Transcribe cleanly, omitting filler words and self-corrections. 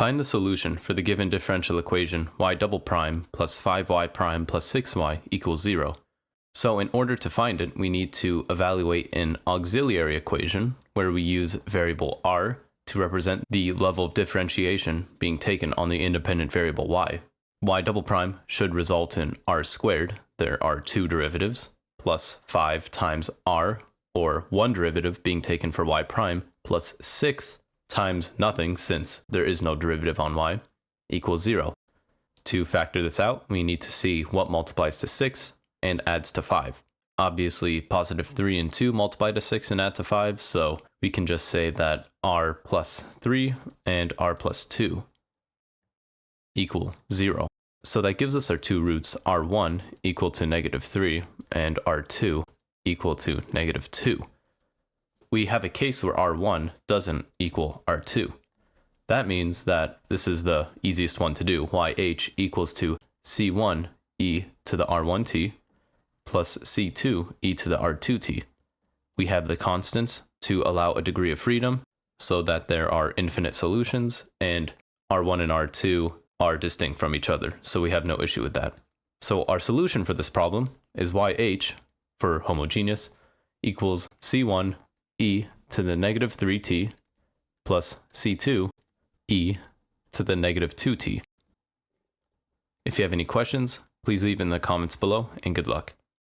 Find the solution for the given differential equation y double prime plus 5y prime plus 6y equals 0. So in order to find it, we need to evaluate an auxiliary equation where we use variable r to represent the level of differentiation being taken on the independent variable y. Y double prime should result in r squared, there are two derivatives, plus 5 times r, or one derivative being taken for y prime, plus 6 times nothing, since there is no derivative on y, equals 0. To factor this out, we need to see what multiplies to 6 and adds to 5. Obviously, positive 3 and 2 multiply to 6 and add to 5, so we can just say that r plus 3 and r plus 2 equal 0. So that gives us our two roots, r1 equal to negative 3 and r2 equal to negative 2. We have a case where r1 doesn't equal r2. That means that this is the easiest one to do. YH equals to c1 e to the r1t plus c2 e to the r2t. We have the constants to allow a degree of freedom so that there are infinite solutions, and r1 and r2 are distinct from each other, so we have no issue with that. So our solution for this problem is YH, for homogeneous, equals c1 e to the negative 3t plus c2 e to the negative 2t. If you have any questions, please leave in the comments below, and good luck.